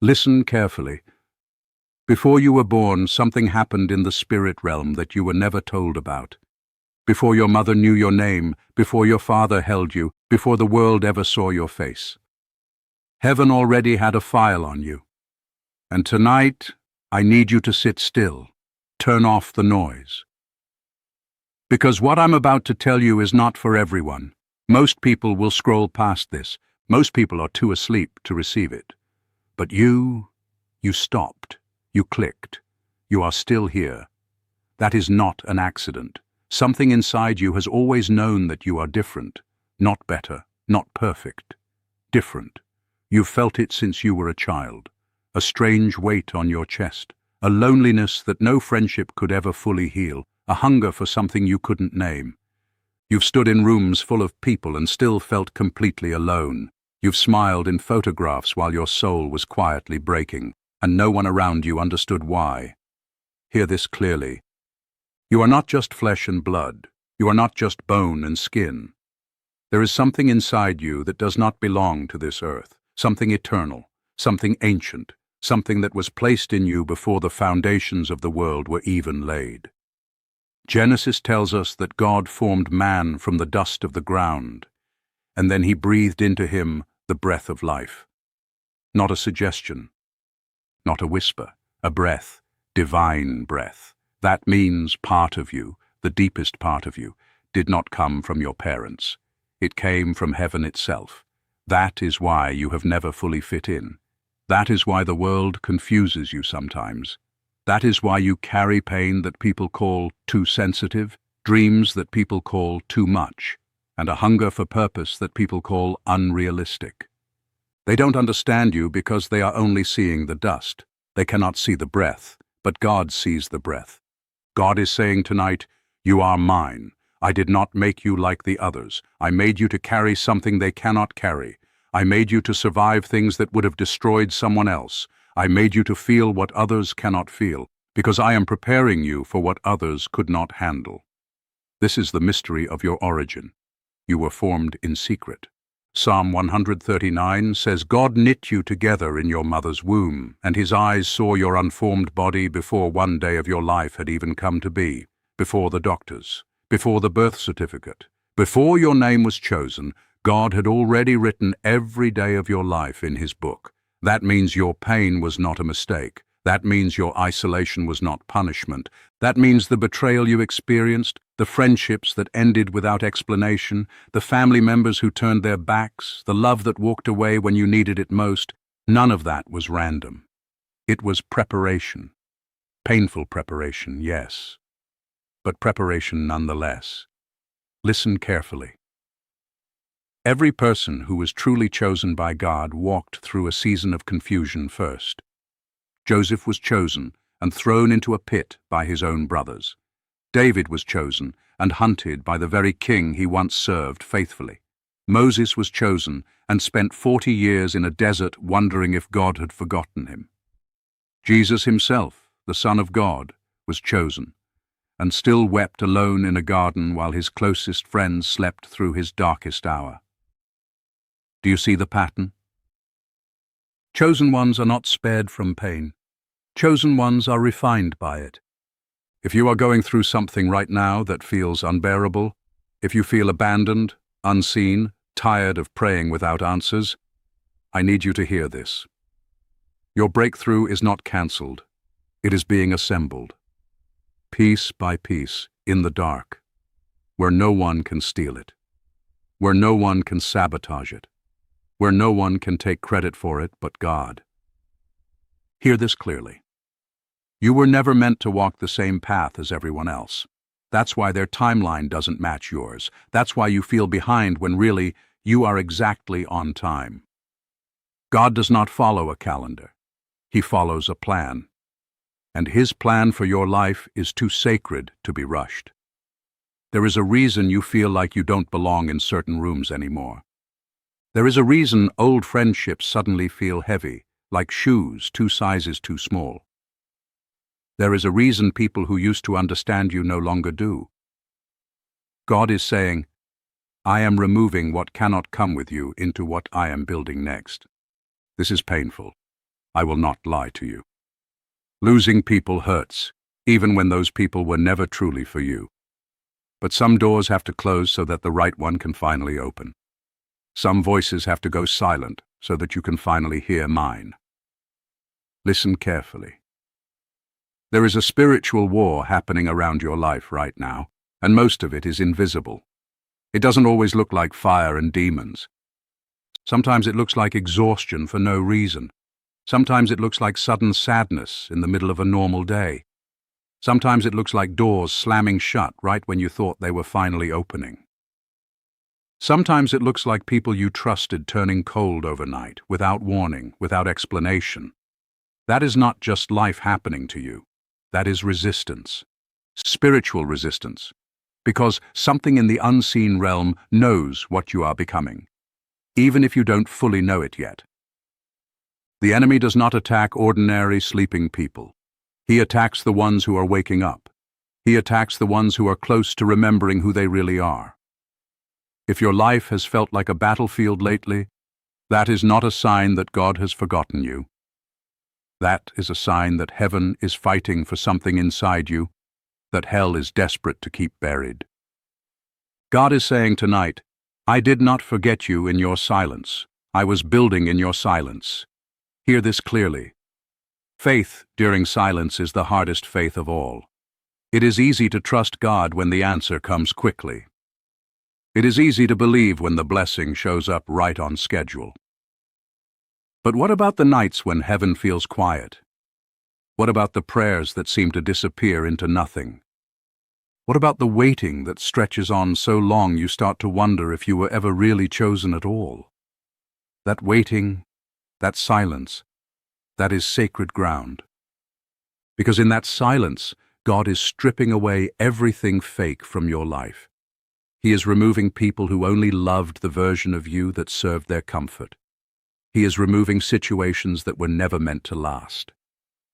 Listen carefully. Before you were born, something happened in the spirit realm that you were never told about. Before your mother knew your name, before your father held you, before the world ever saw your face. Heaven already had a file on you. And tonight, I need you to sit still. Turn off the noise. Because what I'm about to tell you is not for everyone. Most people will scroll past this. Most people are too asleep to receive it. But you stopped. You clicked. You are still here. That is not an accident. Something inside you has always known that you are different. Not better, not perfect. Different. You've felt it since you were a child. A strange weight on your chest. A loneliness that no friendship could ever fully heal. A hunger for something you couldn't name. You've stood in rooms full of people and still felt completely alone. You've smiled in photographs while your soul was quietly breaking, and no one around you understood why. Hear this clearly. You are not just flesh and blood. You are not just bone and skin. There is something inside you that does not belong to this earth, something eternal, something ancient, something that was placed in you before the foundations of the world were even laid. Genesis tells us that God formed man from the dust of the ground, and then he breathed into him the breath of life. Not a suggestion, not a whisper, a breath, divine breath. That means part of you, the deepest part of you, did not come from your parents. It came from heaven itself. That is why you have never fully fit in. That is why the world confuses you sometimes. That is why you carry pain that people call too sensitive, dreams that people call too much, and a hunger for purpose that people call unrealistic. They don't understand you because they are only seeing the dust. They cannot see the breath, but God sees the breath. God is saying tonight, you are mine. I did not make you like the others. I made you to carry something they cannot carry. I made you to survive things that would have destroyed someone else. I made you to feel what others cannot feel, because I am preparing you for what others could not handle. This is the mystery of your origin. You were formed in secret. Psalm 139 says, God knit you together in your mother's womb, and his eyes saw your unformed body before one day of your life had even come to be, before the doctors, before the birth certificate, before your name was chosen. God had already written every day of your life in his book. That means your pain was not a mistake. That means your isolation was not punishment. That means the betrayal you experienced, the friendships that ended without explanation, the family members who turned their backs, the love that walked away when you needed it most, none of that was random. It was preparation. Painful preparation, yes, but preparation nonetheless. Listen carefully. Every person who was truly chosen by God walked through a season of confusion first. Joseph was chosen and thrown into a pit by his own brothers. David was chosen and hunted by the very king he once served faithfully. Moses was chosen and spent 40 years in a desert wondering if God had forgotten him. Jesus himself, the Son of God, was chosen and still wept alone in a garden while his closest friends slept through his darkest hour. Do you see the pattern? Chosen ones are not spared from pain. Chosen ones are refined by it. If you are going through something right now that feels unbearable, if you feel abandoned, unseen, tired of praying without answers, I need you to hear this. Your breakthrough is not cancelled. It is being assembled. Piece by piece, in the dark, where no one can steal it, where no one can sabotage it, where no one can take credit for it but God. Hear this clearly. You were never meant to walk the same path as everyone else. That's why their timeline doesn't match yours. That's why you feel behind when really you are exactly on time. God does not follow a calendar. He follows a plan. And his plan for your life is too sacred to be rushed. There is a reason you feel like you don't belong in certain rooms anymore. There is a reason old friendships suddenly feel heavy, like shoes 2 sizes too small. There is a reason people who used to understand you no longer do. God is saying, I am removing what cannot come with you into what I am building next. This is painful. I will not lie to you. Losing people hurts, even when those people were never truly for you. But some doors have to close so that the right one can finally open. Some voices have to go silent so that you can finally hear mine. Listen carefully. There is a spiritual war happening around your life right now, and most of it is invisible. It doesn't always look like fire and demons. Sometimes it looks like exhaustion for no reason. Sometimes it looks like sudden sadness in the middle of a normal day. Sometimes it looks like doors slamming shut right when you thought they were finally opening. Sometimes it looks like people you trusted turning cold overnight, without warning, without explanation. That is not just life happening to you. That is resistance. Spiritual resistance. Because something in the unseen realm knows what you are becoming, even if you don't fully know it yet. The enemy does not attack ordinary sleeping people. He attacks the ones who are waking up. He attacks the ones who are close to remembering who they really are. If your life has felt like a battlefield lately, that is not a sign that God has forgotten you. That is a sign that heaven is fighting for something inside you that hell is desperate to keep buried. God is saying tonight, I did not forget you in your silence. I was building in your silence. Hear this clearly. Faith during silence is the hardest faith of all. It is easy to trust God when the answer comes quickly. It is easy to believe when the blessing shows up right on schedule. But what about the nights when heaven feels quiet? What about the prayers that seem to disappear into nothing? What about the waiting that stretches on so long you start to wonder if you were ever really chosen at all? That waiting, that silence, that is sacred ground. Because in that silence, God is stripping away everything fake from your life. He is removing people who only loved the version of you that served their comfort. He is removing situations that were never meant to last.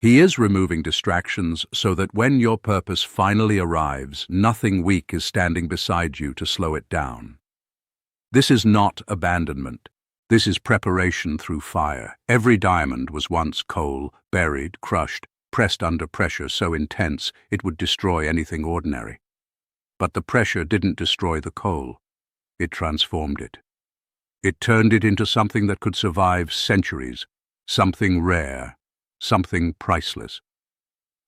He is removing distractions so that when your purpose finally arrives, nothing weak is standing beside you to slow it down. This is not abandonment. This is preparation through fire. Every diamond was once coal, buried, crushed, pressed under pressure so intense it would destroy anything ordinary. But the pressure didn't destroy the coal. It transformed it. It turned it into something that could survive centuries, something rare, something priceless.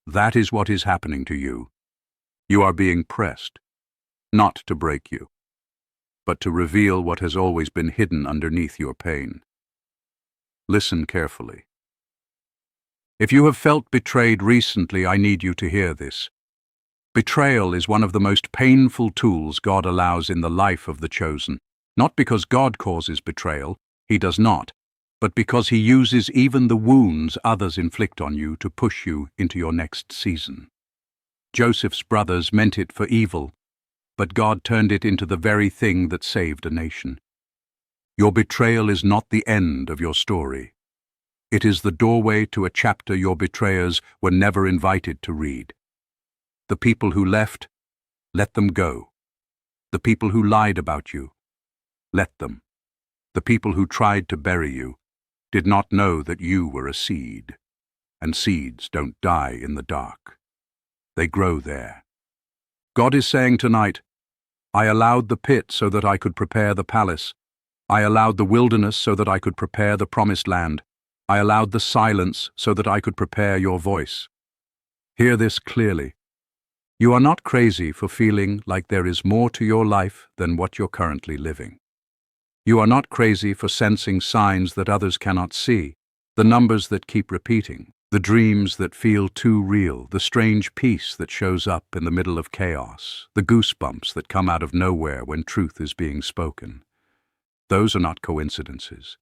That is what is happening to you. You are being pressed, not to break you, but to reveal what has always been hidden underneath your pain. Listen carefully. If you have felt betrayed recently, I need you to hear this. Betrayal is one of the most painful tools God allows in the life of the chosen. Not because God causes betrayal, He does not, but because He uses even the wounds others inflict on you to push you into your next season. Joseph's brothers meant it for evil, but God turned it into the very thing that saved a nation. Your betrayal is not the end of your story. It is the doorway to a chapter your betrayers were never invited to read. The people who left, let them go. The people who lied about you, let them. The people who tried to bury you did not know that you were a seed, and seeds don't die in the dark. They grow there. God is saying tonight, I allowed the pit so that I could prepare the palace. I allowed the wilderness so that I could prepare the promised land. I allowed the silence so that I could prepare your voice. Hear this clearly. You are not crazy for feeling like there is more to your life than what you're currently living. You are not crazy for sensing signs that others cannot see, the numbers that keep repeating, the dreams that feel too real, the strange peace that shows up in the middle of chaos, the goosebumps that come out of nowhere when truth is being spoken. Those are not coincidences.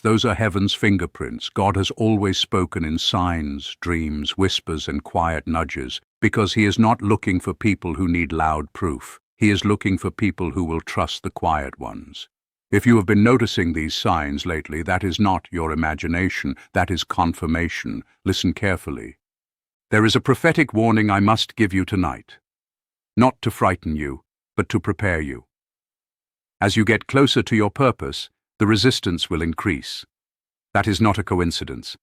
Those are heaven's fingerprints. God has always spoken in signs, dreams, whispers, and quiet nudges, because He is not looking for people who need loud proof. He is looking for people who will trust the quiet ones. If you have been noticing these signs lately, that is not your imagination, that is confirmation. Listen carefully. There is a prophetic warning I must give you tonight. Not to frighten you, but to prepare you. As you get closer to your purpose, the resistance will increase. That is not a coincidence.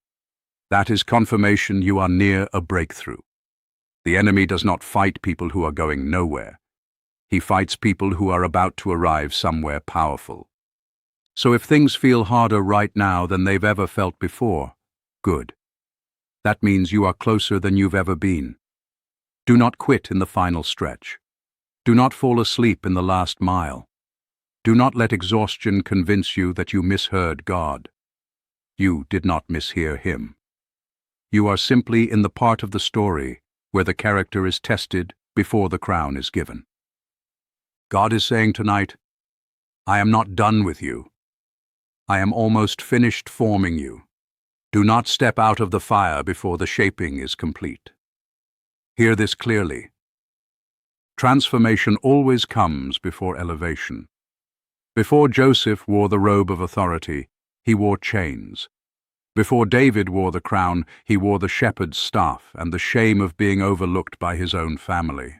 That is confirmation you are near a breakthrough. The enemy does not fight people who are going nowhere. He fights people who are about to arrive somewhere powerful. So if things feel harder right now than they've ever felt before, good. That means you are closer than you've ever been. Do not quit in the final stretch. Do not fall asleep in the last mile. Do not let exhaustion convince you that you misheard God. You did not mishear Him. You are simply in the part of the story where the character is tested before the crown is given. God is saying tonight, I am not done with you. I am almost finished forming you. Do not step out of the fire before the shaping is complete. Hear this clearly. Transformation always comes before elevation. Before Joseph wore the robe of authority, he wore chains. Before David wore the crown, he wore the shepherd's staff and the shame of being overlooked by his own family.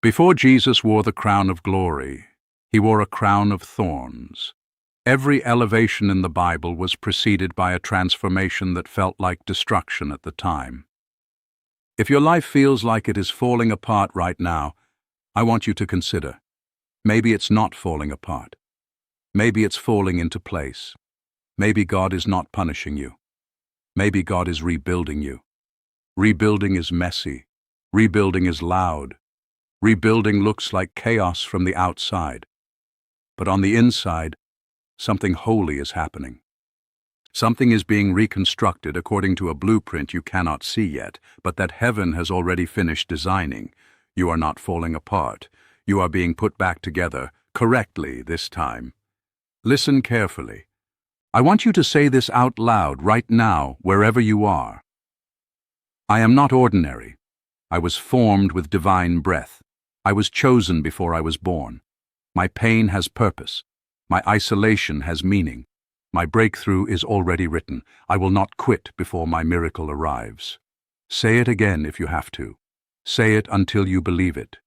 Before Jesus wore the crown of glory, he wore a crown of thorns. Every elevation in the Bible was preceded by a transformation that felt like destruction at the time. If your life feels like it is falling apart right now, I want you to consider. Maybe it's not falling apart. Maybe it's falling into place. Maybe God is not punishing you. Maybe God is rebuilding you. Rebuilding is messy. Rebuilding is loud. Rebuilding looks like chaos from the outside. But on the inside, something holy is happening. Something is being reconstructed according to a blueprint you cannot see yet, but that heaven has already finished designing. You are not falling apart. You are being put back together, correctly this time. Listen carefully. I want you to say this out loud right now, wherever you are. I am not ordinary. I was formed with divine breath. I was chosen before I was born. My pain has purpose. My isolation has meaning. My breakthrough is already written. I will not quit before my miracle arrives. Say it again if you have to. Say it until you believe it.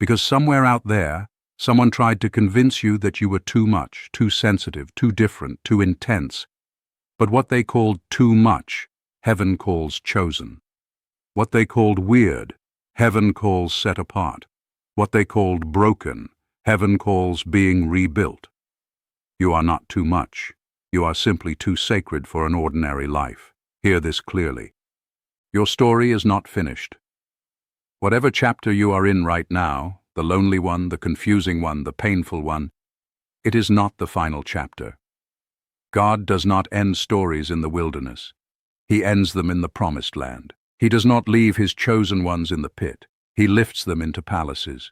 Because somewhere out there, someone tried to convince you that you were too much, too sensitive, too different, too intense. But what they called too much, heaven calls chosen. What they called weird, heaven calls set apart. What they called broken, heaven calls being rebuilt. You are not too much. You are simply too sacred for an ordinary life. Hear this clearly. Your story is not finished. Whatever chapter you are in right now, the lonely one, the confusing one, the painful one, it is not the final chapter. God does not end stories in the wilderness. He ends them in the promised land. He does not leave his chosen ones in the pit. He lifts them into palaces.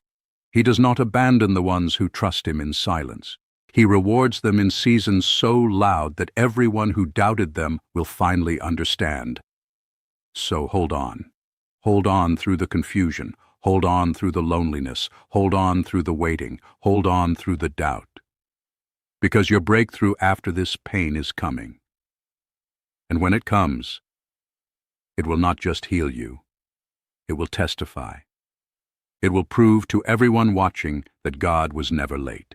He does not abandon the ones who trust him in silence. He rewards them in seasons so loud that everyone who doubted them will finally understand. So hold on. Hold on through the confusion. Hold on through the loneliness. Hold on through the waiting. Hold on through the doubt. Because your breakthrough after this pain is coming. And when it comes, it will not just heal you. It will testify. It will prove to everyone watching that God was never late.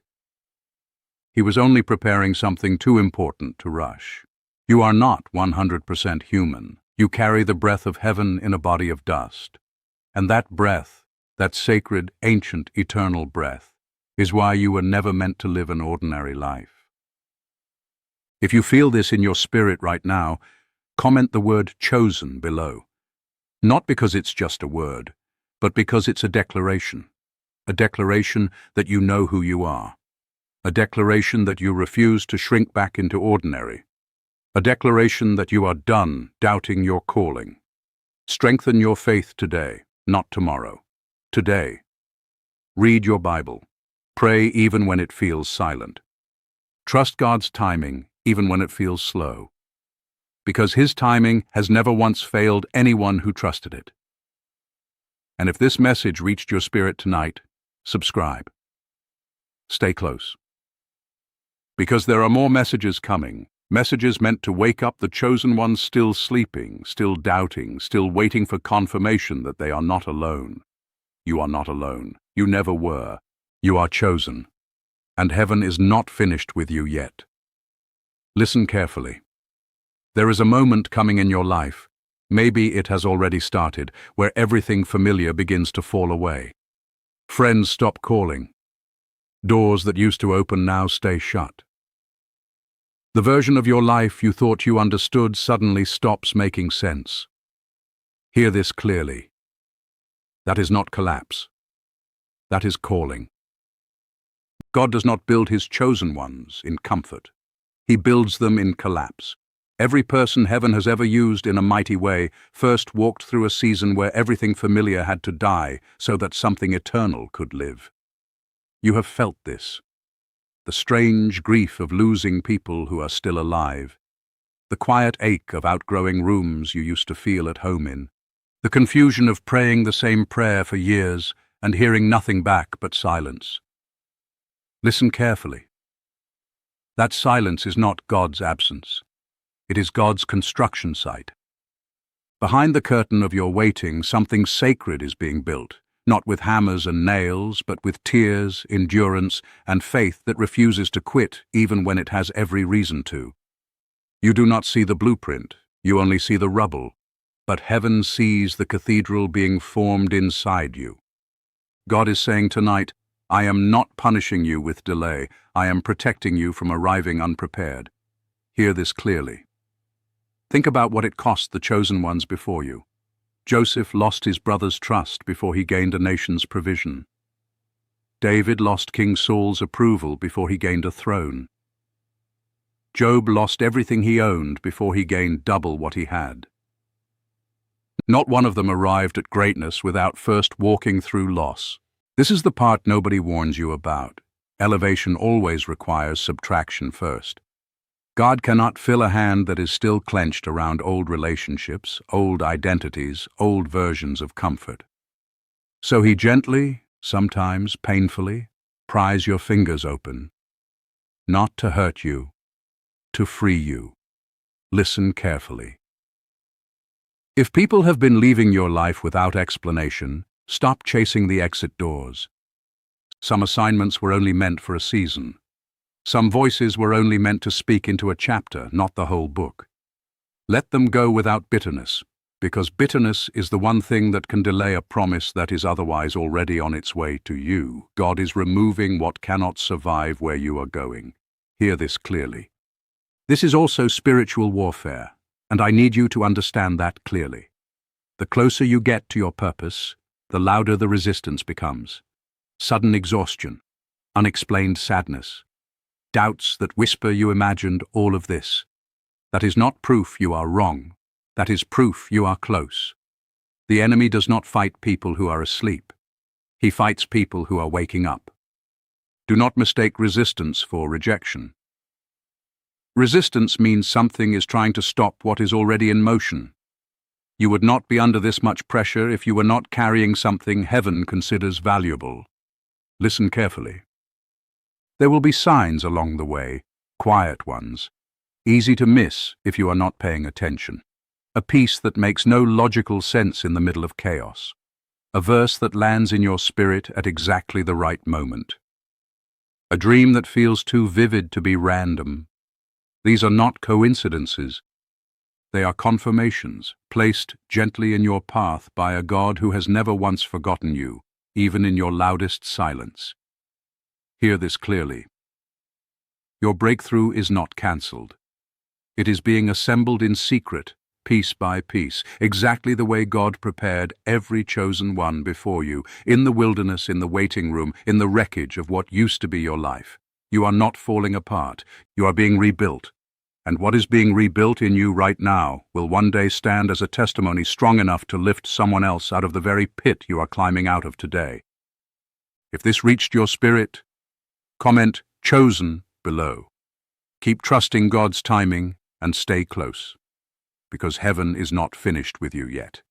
He was only preparing something too important to rush. You are not 100% human. You carry the breath of heaven in a body of dust. And that breath, that sacred, ancient, eternal breath, is why you were never meant to live an ordinary life. If you feel this in your spirit right now, comment the word chosen below. Not because it's just a word, but because it's a declaration that you know who you are. A declaration that you refuse to shrink back into ordinary. A declaration that you are done doubting your calling. Strengthen your faith today, not tomorrow. Today. Read your Bible. Pray even when it feels silent. Trust God's timing even when it feels slow. Because His timing has never once failed anyone who trusted it. And if this message reached your spirit tonight, subscribe. Stay close. Because there are more messages coming, messages meant to wake up the chosen ones still sleeping, still doubting, still waiting for confirmation that they are not alone. You are not alone. You never were. You are chosen. And heaven is not finished with you yet. Listen carefully. There is a moment coming in your life, maybe it has already started, where everything familiar begins to fall away. Friends stop calling. Doors that used to open now stay shut. The version of your life you thought you understood suddenly stops making sense. Hear this clearly. That is not collapse. That is calling. God does not build his chosen ones in comfort. He builds them in collapse. Every person heaven has ever used in a mighty way first walked through a season where everything familiar had to die so that something eternal could live. You have felt this. The strange grief of losing people who are still alive. The quiet ache of outgrowing rooms you used to feel at home in. The confusion of praying the same prayer for years and hearing nothing back but silence. Listen carefully. That silence is not God's absence. It is God's construction site. Behind the curtain of your waiting, something sacred is being built, not with hammers and nails, but with tears, endurance, and faith that refuses to quit even when it has every reason to. You do not see the blueprint, you only see the rubble, but heaven sees the cathedral being formed inside you. God is saying tonight, I am not punishing you with delay, I am protecting you from arriving unprepared. Hear this clearly. Think about what it cost the chosen ones before you. Joseph lost his brother's trust before he gained a nation's provision. David lost King Saul's approval before he gained a throne. Job lost everything he owned before he gained double what he had. Not one of them arrived at greatness without first walking through loss. This is the part nobody warns you about. Elevation always requires subtraction first. God cannot fill a hand that is still clenched around old relationships, old identities, old versions of comfort. So he gently, sometimes painfully, pries your fingers open. Not to hurt you, to free you. Listen carefully. If people have been leaving your life without explanation, stop chasing the exit doors. Some assignments were only meant for a season. Some voices were only meant to speak into a chapter, not the whole book. Let them go without bitterness, because bitterness is the one thing that can delay a promise that is otherwise already on its way to you. God is removing what cannot survive where you are going. Hear this clearly. This is also spiritual warfare, and I need you to understand that clearly. The closer you get to your purpose, the louder the resistance becomes. Sudden exhaustion, unexplained sadness, doubts that whisper you imagined all of this. That is not proof you are wrong. That is proof you are close. The enemy does not fight people who are asleep. He fights people who are waking up. Do not mistake resistance for rejection. Resistance means something is trying to stop what is already in motion. You would not be under this much pressure if you were not carrying something heaven considers valuable. Listen carefully. There will be signs along the way, quiet ones, easy to miss if you are not paying attention. A peace that makes no logical sense in the middle of chaos. A verse that lands in your spirit at exactly the right moment. A dream that feels too vivid to be random. These are not coincidences. They are confirmations, placed gently in your path by a God who has never once forgotten you, even in your loudest silence. Hear this clearly. Your breakthrough is not cancelled. It is being assembled in secret, piece by piece, exactly the way God prepared every chosen one before you, in the wilderness, in the waiting room, in the wreckage of what used to be your life. You are not falling apart. You are being rebuilt. And what is being rebuilt in you right now will one day stand as a testimony strong enough to lift someone else out of the very pit you are climbing out of today. If this reached your spirit, comment "chosen" below. Keep trusting God's timing and stay close, because heaven is not finished with you yet.